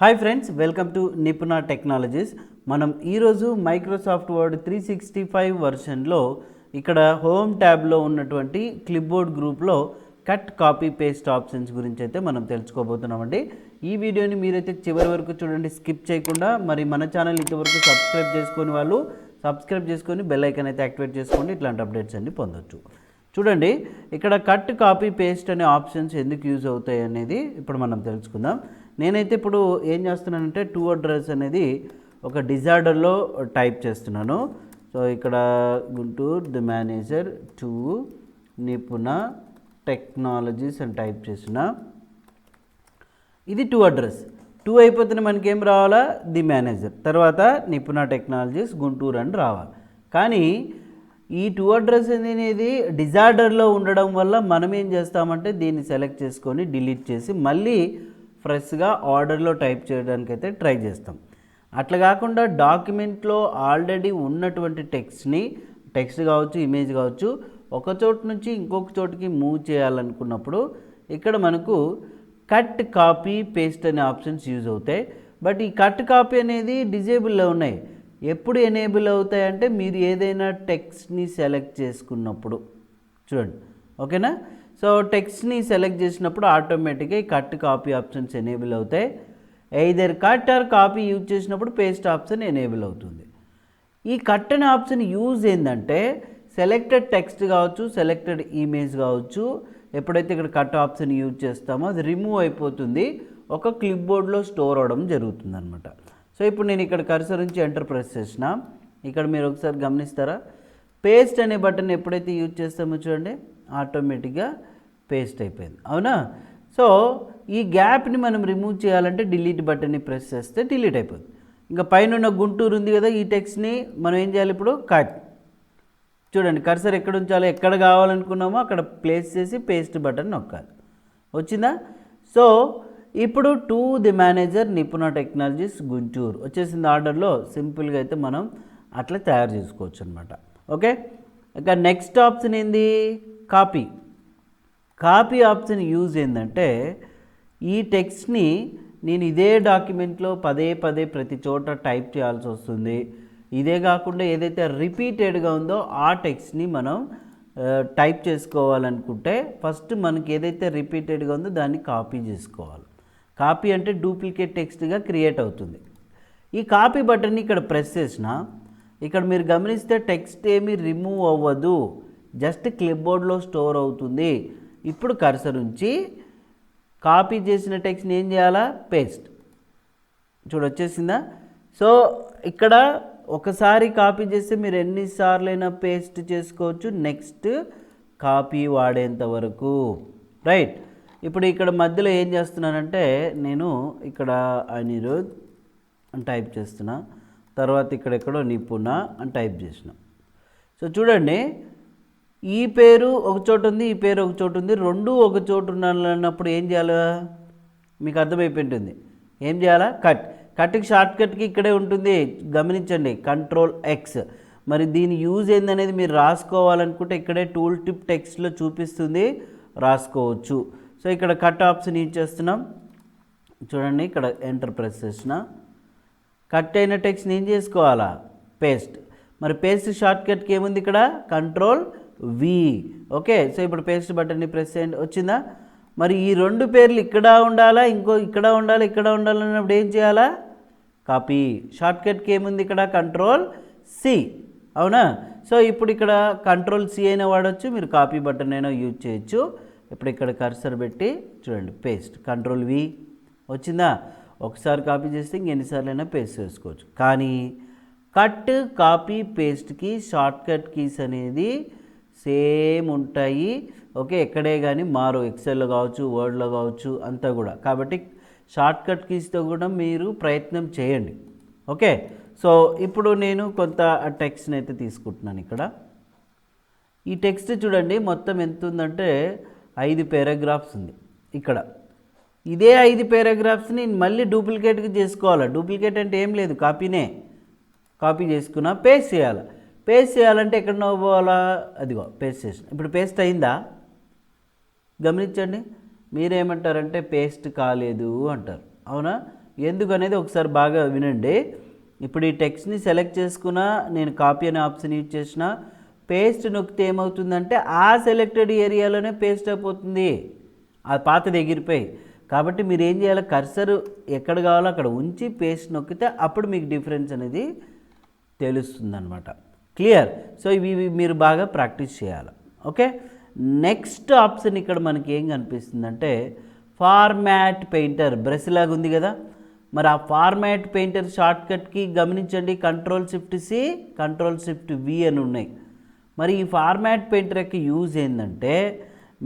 Hi friends, welcome to Nipuna technologies. మనం ఈరోజు Microsoft word 365 వర్షన్లో ఇక్కడ హోమ్ ట్యాబ్లో ఉన్నటువంటి క్లిప్బోర్డ్ గ్రూప్లో కట్ కాపీ పేస్ట్ ఆప్షన్స్ గురించి అయితే మనం తెలుసుకోబోతున్నామండి. ఈ వీడియోని మీరైతే చివరి వరకు చూడండి, స్కిప్ చేయకుండా. మరి మన ఛానల్ ఇంతవరకు సబ్స్క్రైబ్ చేసుకొని వాళ్ళు సబ్స్క్రైబ్ చేసుకొని బెల్ ఐకాన్ అయితే యాక్టివేట్ చేసుకోండి, ఇట్లాంటి అప్డేట్స్ అన్ని పొందొచ్చు. చూడండి, ఇక్కడ కట్ కాపీ పేస్ట్ అనే ఆప్షన్స్ ఎందుకు యూజ్ అవుతాయి అనేది ఇప్పుడు మనం తెలుసుకుందాం. నేనైతే ఇప్పుడు ఏం చేస్తున్నానంటే టు అడ్రస్ అనేది ఒక డిజార్డర్లో టైప్ చేస్తున్నాను. సో ఇక్కడ Guntur the manager to Nipuna technologies అని టైప్ చేసిన. ఇది టు అడ్రస్. టూ అయిపోతే మనకేం రావాలా? ది మేనేజర్, తర్వాత నిపుణ టెక్నాలజీస్ గుంటూరు అని రావాలి. కానీ ఈ టు అడ్రస్ అనేది డిజార్డర్లో ఉండడం వల్ల మనం ఏం చేస్తామంటే దీన్ని సెలెక్ట్ చేసుకొని డిలీట్ చేసి మళ్ళీ ఫ్రెష్గా ఆర్డర్లో టైప్ చేయడానికి అయితే ట్రై చేస్తాం. అట్లా కాకుండా డాక్యుమెంట్లో ఆల్రెడీ ఉన్నటువంటి టెక్స్ట్ కావచ్చు, ఇమేజ్ కావచ్చు, ఒక చోటు నుంచి ఇంకొక చోటుకి మూవ్ చేయాలనుకున్నప్పుడు ఇక్కడ మనకు కట్ కాపీ పేస్ట్ అనే ఆప్షన్స్ యూజ్ అవుతాయి. బట్ ఈ కట్ కాపీ అనేది డిజేబుల్లో ఉన్నాయి. ఎప్పుడు ఎనేబుల్ అవుతాయంటే మీరు ఏదైనా టెక్స్ట్ని సెలెక్ట్ చేసుకున్నప్పుడు. చూడండి, ఓకేనా? సో టెక్స్ట్ని సెలెక్ట్ చేసినప్పుడు ఆటోమేటిక్గా ఈ కట్ కాపీ ఆప్షన్స్ ఎనేబుల్ అవుతాయి. Either cut or copy use చేసినప్పుడు పేస్ట్ ఆప్షన్ ఎనేబుల్ అవుతుంది. ఈ కట్ అనే ఆప్షన్ యూజ్ ఏంటంటే సెలెక్టెడ్ టెక్స్ట్ కావచ్చు, సెలెక్టెడ్ ఇమేజ్ కావచ్చు, ఎప్పుడైతే ఇక్కడ కట్ ఆప్షన్ యూజ్ చేస్తామో అది రిమూవ్ అయిపోతుంది, ఒక క్లిప్ బోర్డ్లో స్టోర్ అవ్వడం జరుగుతుంది అనమాట. సో ఇప్పుడు నేను ఇక్కడ కర్సర్ నుంచి ఎంటర్ ప్రెస్ చేసిన. ఇక్కడ మీరు ఒకసారి గమనిస్తారా, పేస్ట్ అనే బటన్ ఎప్పుడైతే యూజ్ చేస్తామో చూడండి ఆటోమేటిక్గా పేస్ట్ అయిపోయింది, అవునా? సో ఈ గ్యాప్ని మనం రిమూవ్ చేయాలంటే డిలీట్ బటన్ని ప్రెస్ చేస్తే డిలీట్ అయిపోతుంది. ఇంకా పైన ఉన్న గుంటూరు ఉంది కదా, ఈ టెక్స్ట్ని మనం ఏం చేయాలి? ఇప్పుడు కట్. చూడండి, కర్సర్ ఎక్కడ ఉంచాలో, ఎక్కడ కావాలనుకున్నామో అక్కడ ప్లేస్ చేసి పేస్ట్ బటన్ నొక్కాలి. వచ్చిందా? సో ఇప్పుడు to the manager Nipuna technologies Guntur వచ్చేసింది ఆర్డర్లో. సింపుల్గా అయితే మనం అట్లా తయారు చేసుకోవచ్చు అనమాట. ఓకే, ఇక నెక్స్ట్ ఆప్షన్ ఏంది? కాపీ. కాపీ ఆప్షన్ యూజ్ ఏంటంటే ఈ టెక్స్ట్ని నేను ఇదే డాక్యుమెంట్లో పదే పదే ప్రతి చోట టైప్ చేయాల్సి వస్తుంది. ఇదే కాకుండా ఏదైతే రిపీటెడ్గా ఉందో ఆ టెక్స్ట్ని మనం టైప్ చేసుకోవాలనుకుంటే ఫస్ట్ మనకి ఏదైతే రిపీటెడ్గా ఉందో దాన్ని కాపీ చేసుకోవాలి. కాపీ అంటే డూప్లికేట్ టెక్స్ట్గా క్రియేట్ అవుతుంది. ఈ కాపీ బటన్ని ఇక్కడ ప్రెస్ చేసిన, ఇక్కడ మీరు గమనిస్తే టెక్స్ట్ ఏమీ రిమూవ్ అవ్వదు, జస్ట్ క్లిప్ బోర్డ్లో స్టోర్ అవుతుంది. ఇప్పుడు కర్సర్ ఉంచి కాపీ చేసిన టెక్స్ట్ని ఏం చేయాలా? పేస్ట్. చూడొచ్చేసిందా? సో ఇక్కడ ఒకసారి కాపీ చేస్తే మీరు ఎన్నిసార్లైనా పేస్ట్ చేసుకోవచ్చు, నెక్స్ట్ కాపీ వాడేంత వరకు, రైట్? ఇప్పుడు ఇక్కడ మధ్యలో ఏం చేస్తున్నానంటే నేను ఇక్కడ అనిరుద్ అని టైప్ చేస్తున్నా, తర్వాత ఇక్కడెక్కడో నిపుణ అని టైప్ చేసిన. సో చూడండి, ఈ పేరు ఒక చోటు ఉంది, ఈ పేరు ఒక చోటు ఉంది, రెండు ఒక చోటు ఉన్నప్పుడు ఏం చేయాలి? మీకు అర్థమైపోయింటుంది. ఏం చేయాలా? కట్కి షార్ట్ కట్కి ఇక్కడే ఉంటుంది, గమనించండి, Ctrl+X. మరి దీని యూజ్ ఏందనేది మీరు రాసుకోవాలనుకుంటే ఇక్కడే టూల్ టిప్ టెక్స్ట్లో చూపిస్తుంది, రాసుకోవచ్చు. సో ఇక్కడ కట్ ఆప్షన్ యూజ్ చేస్తున్నాం. చూడండి, ఇక్కడ ఎంటర్ ప్రెస్ చేసిన. కట్ అయిన టెక్స్ట్ని ఏం చేసుకోవాలా? పేస్ట్. మరి పేస్ట్ షార్ట్ కట్కి ఏముంది? ఇక్కడ Ctrl+V. ఓకే, సో ఇప్పుడు పేస్ట్ బటన్ని ప్రెస్ చేయండి. వచ్చిందా? మరి ఈ రెండు పేర్లు ఇక్కడ ఉండాలా, ఇక్కడ ఉండాలి, ఇక్కడ ఉండాలన్నప్పుడు ఏం చేయాలా? కాపీ. షార్ట్ కట్కి ఏముంది? ఇక్కడ Ctrl+C, అవునా? సో ఇప్పుడు ఇక్కడ Ctrl+C అయినా వాడచ్చు, మీరు కాపీ బటన్ అయినా యూజ్ చేయొచ్చు. ఇప్పుడు ఇక్కడ కర్సర్ పెట్టి చూడండి, పేస్ట్. Ctrl+V వచ్చిందా? ఒకసారి కాపీ చేస్తే ఇంకెన్నిసార్లు అయినా పేస్ట్ చేసుకోవచ్చు. కానీ కట్ కాపీ పేస్ట్కి షార్ట్ కట్ కీస్ అనేది సేమ్ ఉంటాయి. ఓకే, ఎక్కడే కానీ మారు, ఎక్సెల్లో కావచ్చు, వర్డ్లో కావచ్చు, అంతా కూడా. కాబట్టి షార్ట్ కట్ కీస్తో కూడా మీరు ప్రయత్నం చేయండి. ఓకే, సో ఇప్పుడు నేను కొంత టెక్స్ట్ని అయితే తీసుకుంటున్నాను. ఇక్కడ ఈ టెక్స్ట్ చూడండి మొత్తం ఎంత ఉందంటే 5 పారాగ్రాఫ్స్ ఉంది. ఇక్కడ ఇదే 5 పారాగ్రాఫ్స్ని మళ్ళీ డూప్లికేట్గా చేసుకోవాలి. డూప్లికేట్ అంటే ఏం లేదు, కాపీనే. కాపీ చేసుకున్నా పేస్ట్ చేయాలి. పేస్ట్ చేయాలంటే ఎక్కడ పోవాలా? అదిగో పేస్ట్ చేసిన. ఇప్పుడు పేస్ట్ అయిందా? గమనించండి, మీరేమంటారంటే పేస్ట్ కాలేదు అంటారు, అవునా? ఎందుకనేది ఒకసారి బాగా వినండి. ఇప్పుడు ఈ టెక్స్ట్ని సెలెక్ట్ చేసుకున్నా, నేను కాపీ అనే ఆప్షన్ యూజ్ చేసిన, పేస్ట్ నొక్కితే ఏమవుతుందంటే ఆ సెలెక్టెడ్ ఏరియాలోనే పేస్ట్ అయిపోతుంది, ఆ పాతది ఎగిరిపోయి. కాబట్టి మీరు ఏం చేయాలి, కర్సర్ ఎక్కడ కావాలో అక్కడ ఉంచి పేస్ట్ నొక్కితే అప్పుడు మీకు డిఫరెన్స్ అనేది తెలుస్తుంది అనమాట. క్లియర్? సో ఇవి మీరు బాగా ప్రాక్టీస్ చేయాలి. ఓకే, నెక్స్ట్ ఆప్షన్ ఇక్కడ మనకి ఏం కనిపిస్తుందంటే ఫార్మాట్ పెయింటర్. బ్రష్ లాగా ఉంది కదా, మరి ఆ ఫార్మాట్ పెయింటర్ షార్ట్కట్కి గమనించండి, Ctrl+Shift+C Ctrl+Shift+V అని ఉన్నాయి. మరి ఈ ఫార్మాట్ పెయింటర్ యొక్క యూజ్ ఏంటంటే,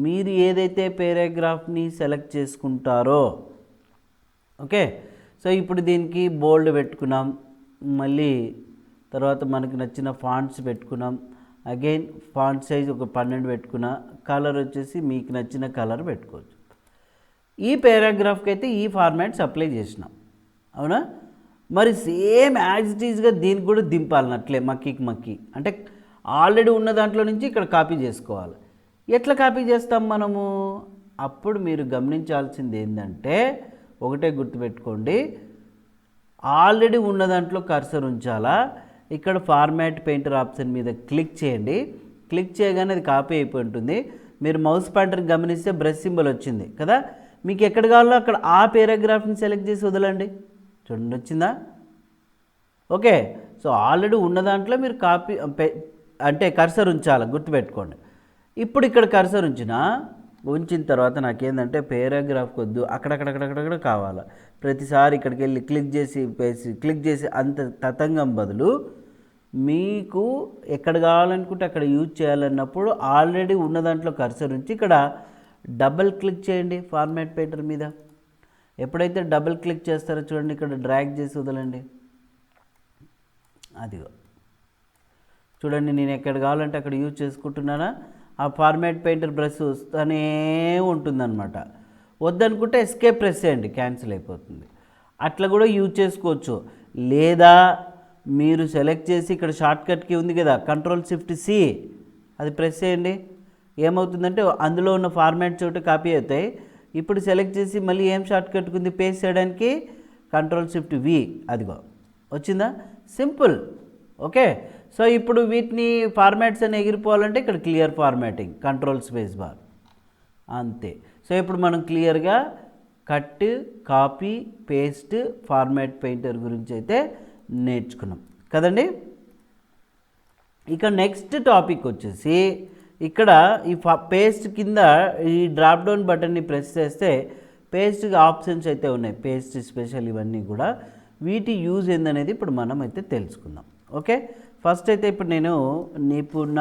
మీరు ఏదైతే పారాగ్రాఫ్ని సెలెక్ట్ చేసుకుంటారో, ఓకే, సో ఇప్పుడు దీనికి బోల్డ్ పెట్టుకున్నాం, మళ్ళీ తర్వాత మనకి నచ్చిన ఫాంట్స్ పెట్టుకున్నాం, అగైన్ ఫాంట్ సైజ్ ఒక 12 పెట్టుకున్నా, కలర్ వచ్చేసి మీకు నచ్చిన కలర్ పెట్టుకోవచ్చు. ఈ పారాగ్రాఫ్కి అయితే ఈ ఫార్మాట్స్ అప్లై చేసినాం, అవునా? మరి సేమ్ యాజ్ ఇట్ ఈజ్గా దీనికి కూడా దింపాలన్నట్లే మక్కి అంటే ఆల్రెడీ ఉన్న దాంట్లో నుంచి ఇక్కడ కాపీ చేసుకోవాలి. ఎట్లా కాపీ చేస్తాం మనము? అప్పుడు మీరు గమనించాల్సింది ఏంటంటే, ఒకటే గుర్తుపెట్టుకోండి, ఆల్రెడీ ఉన్న దాంట్లో కర్సర్ ఉంచాలా. ఇక్కడ ఫార్మాట్ పెయింటర్ ఆప్షన్ మీద క్లిక్ చేయండి. క్లిక్ చేయగానే అది కాపీ అయిపోయి ఉంటుంది. మీరు మౌస్ పాయింటర్ని గమనిస్తే బ్రష్ సింబల్ వచ్చింది కదా, మీకు ఎక్కడ కావాలో అక్కడ ఆ పారాగ్రాఫ్ని సెలెక్ట్ చేసి వదలండి. చూడండి వచ్చిందా? ఓకే, సో ఆల్రెడీ ఉన్న దాంట్లో మీరు కాపీ అంటే కర్సర్ ఉంచాలి, గుర్తుపెట్టుకోండి. ఇప్పుడు ఇక్కడ కర్సర్ ఉంచిన తర్వాత నాకేంటంటే పారాగ్రాఫ్కి వద్దు, అక్కడక్కడ కావాలి. ప్రతిసారి ఇక్కడికి వెళ్ళి క్లిక్ చేసి అంత తతంగం బదులు మీకు ఎక్కడ కావాలనుకుంటే అక్కడ యూజ్ చేయాలన్నప్పుడు ఆల్రెడీ ఉన్న దాంట్లో కర్సర్ ఉంచి ఇక్కడ డబుల్ క్లిక్ చేయండి ఫార్మాట్ పెయింటర్ మీద. ఎప్పుడైతే డబుల్ క్లిక్ చేస్తారో చూడండి, ఇక్కడ డ్రాగ్ చేసి వదలండి. అదిగో చూడండి, నేను ఎక్కడ కావాలంటే అక్కడ యూజ్ చేసుకుంటున్నానా, ఆ ఫార్మాట్ పెయింటర్ బ్రష్ వస్తూనే ఉంటుందన్నమాట. వద్దనుకుంటే ఎస్కేప్ ప్రెస్ చేయండి, క్యాన్సిల్ అయిపోతుంది. అట్లా కూడా యూజ్ చేసుకోవచ్చు. లేదా మీరు సెలెక్ట్ చేసి ఇక్కడ షార్ట్కట్కి ఉంది కదా Ctrl+Shift+C, అది ప్రెస్ చేయండి. ఏమవుతుందంటే అందులో ఉన్న ఫార్మాట్ చోట కాపీ అవుతాయి. ఇప్పుడు సెలెక్ట్ చేసి మళ్ళీ ఏం షార్ట్కట్కి ఉంది పేస్ట్ చేయడానికి, Ctrl+Shift+V, అదిగో వచ్చిందా, సింపుల్. ఓకే, సో ఇప్పుడు వీటిని ఫార్మాట్స్ అని ఎగిరిపోవాలంటే ఇక్కడ క్లియర్ ఫార్మాటింగ్, Ctrl+Space+, అంతే. సో ఇప్పుడు మనం క్లియర్గా cut, copy, paste, format painter గురించి అయితే నేర్చుకున్నాం కదండి. ఇక నెక్స్ట్ టాపిక్ వచ్చేసి, ఇక్కడ ఈ పేస్ట్ కింద ఈ డ్రాప్ డౌన్ బటన్ని ప్రెస్ చేస్తే పేస్ట్ ఆప్షన్స్ అయితే ఉన్నాయి, పేస్ట్ స్పెషల్, ఇవన్నీ కూడా. వీటి యూజ్ ఏందనేది ఇప్పుడు మనం అయితే తెలుసుకుందాం. ఓకే, ఫస్ట్ అయితే ఇప్పుడు నేను నిపుణ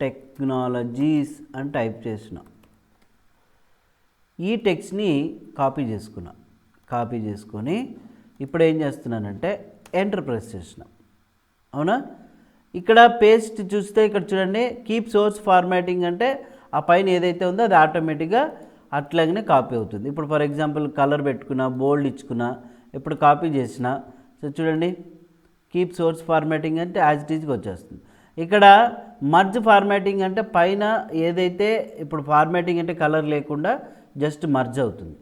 టెక్నాలజీస్ అని టైప్ చేసిన ఈ టెక్స్ట్ని కాపీ చేసుకొని ఇప్పుడు ఏం చేస్తున్నానంటే ఎంటర్ ప్రెస్ చేసిన, అవునా? ఇక్కడ పేస్ట్ చూస్తే ఇక్కడ చూడండి, కీప్ సోర్స్ ఫార్మాటింగ్ అంటే ఆ పైన ఏదైతే ఉందో అది ఆటోమేటిక్గా అట్లాగనే కాపీ అవుతుంది. ఇప్పుడు ఫర్ ఎగ్జాంపుల్ కలర్ పెట్టుకున్నా, బోల్డ్ ఇచ్చుకున్నా, ఇప్పుడు కాపీ చేసిన, సో చూడండి కీప్ సోర్స్ ఫార్మాటింగ్ అంటే యాజ్ ఇట్ ఈజ్గా వచ్చేస్తుంది. ఇక్కడ మర్జ్ ఫార్మాటింగ్ అంటే పైన ఏదైతే ఇప్పుడు ఫార్మాటింగ్ అంటే కలర్ లేకుండా జస్ట్ మర్జ్ అవుతుంది.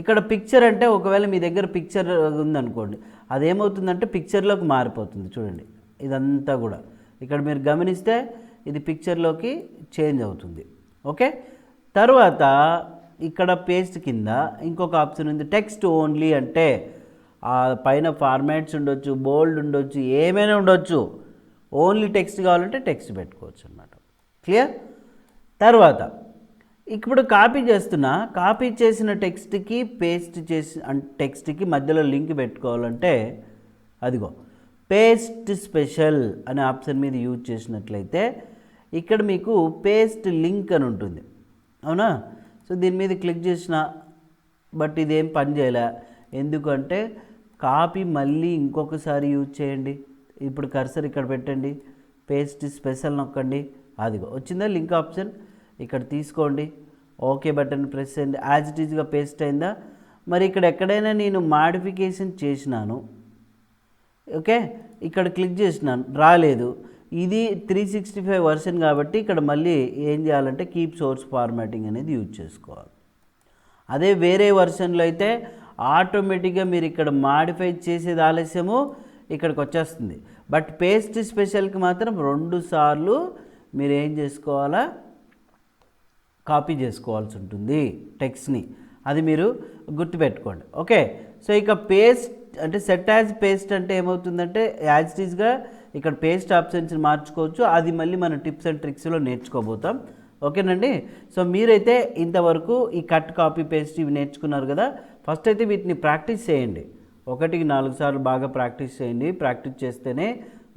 ఇక్కడ పిక్చర్ అంటే ఒకవేళ మీ దగ్గర పిక్చర్ ఉందనుకోండి, అదేమవుతుందంటే పిక్చర్లోకి మారిపోతుంది. చూడండి ఇదంతా కూడా ఇక్కడ మీరు గమనిస్తే ఇది పిక్చర్లోకి చేంజ్ అవుతుంది. ఓకే, తర్వాత ఇక్కడ పేస్ట్ కింద ఇంకొక ఆప్షన్ ఉంది, టెక్స్ట్ ఓన్లీ. అంటే ఆ పైన ఫార్మాట్స్ ఉండొచ్చు, బోల్డ్ ఉండొచ్చు, ఏమైనా ఉండొచ్చు, ఓన్లీ టెక్స్ట్ కావాలంటే టెక్స్ట్ పెట్టుకోవచ్చు అన్నమాట. క్లియర్? తర్వాత ఇప్పుడు కాపీ చేసిన టెక్స్ట్కి పేస్ట్ చేసి టెక్స్ట్కి మధ్యలో లింక్ పెట్టుకోవాలంటే అదిగో పేస్ట్ స్పెషల్ అనే ఆప్షన్ మీద యూజ్ చేసినట్లయితే ఇక్కడ మీకు పేస్ట్ లింక్ అని ఉంటుంది, అవునా? సో దీని మీద క్లిక్ చేసిన, బట్ ఇదేం పని చేయలే. ఎందుకంటే కాపీ మళ్ళీ ఇంకొకసారి యూజ్ చేయండి. ఇప్పుడు కర్సర్ ఇక్కడ పెట్టండి, పేస్ట్ స్పెషల్ నొక్కండి, అదిగో వచ్చిందా లింక్ ఆప్షన్, ఇక్కడ తీసుకోండి, ఓకే బటన్ ప్రెస్ చేయండి, యాజ్ ఇట్ ఈజ్గా పేస్ట్ అయిందా? మరి ఇక్కడ ఎక్కడైనా నేను మాడిఫికేషన్ చేసినాను, ఓకే, ఇక్కడ క్లిక్ చేసినాను, రాలేదు. ఇది 365 వర్షన్ కాబట్టి ఇక్కడ మళ్ళీ ఏం చేయాలంటే కీప్ సోర్స్ ఫార్మాటింగ్ అనేది యూజ్ చేసుకోవాలి. అదే వేరే వర్షన్లో అయితే ఆటోమేటిక్గా మీరు ఇక్కడ మాడిఫై చేసేది ఆలస్యము ఇక్కడికి వచ్చేస్తుంది. బట్ పేస్ట్ స్పెషల్కి మాత్రం 2 సార్లు మీరు ఏం చేసుకోవాలా, కాపీ చేసుకోవాల్సి ఉంటుంది టెక్స్ట్ని. అది మీరు గుర్తుపెట్టుకోండి. ఓకే, సో ఇక పేస్ట్ అంటే సెట్ యాజ్ పేస్ట్ అంటే ఏమవుతుందంటే యాజ్ ఇట్ ఈస్గా ఇక్కడ పేస్ట్ ఆప్షన్స్ని మార్చుకోవచ్చు. అది మళ్ళీ మనం టిప్స్ అండ్ ట్రిక్స్లో నేర్చుకోబోతాం. ఓకేనండి. సో మీరైతే ఇంతవరకు ఈ కట్, కాపీ, పేస్ట్ ఇవి నేర్చుకున్నారు కదా. ఫస్ట్ అయితే వీటిని ప్రాక్టీస్ చేయండి. 1కి 4 సార్లు బాగా ప్రాక్టీస్ చేయండి. ప్రాక్టీస్ చేస్తేనే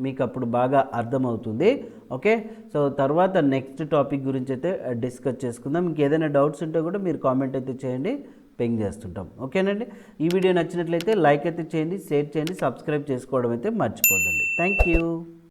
మీకు అప్పుడు బాగా అర్థమవుతుంది. ఓకే, సో తర్వాత నెక్స్ట్ టాపిక్ గురించి అయితే డిస్కస్ చేసుకుందాం. మీకు ఏదైనా డౌట్స్ ఉంటే కూడా మీరు కామెంట్ అయితే చేయండి, పింగ్ చేస్తుంటాం. ఓకేనండి. ఈ వీడియో నచ్చినట్లయితే లైక్ అయితే చేయండి, షేర్ చేయండి, సబ్స్క్రైబ్ చేసుకోవడం అయితే మర్చిపోద్దండి. Thank you.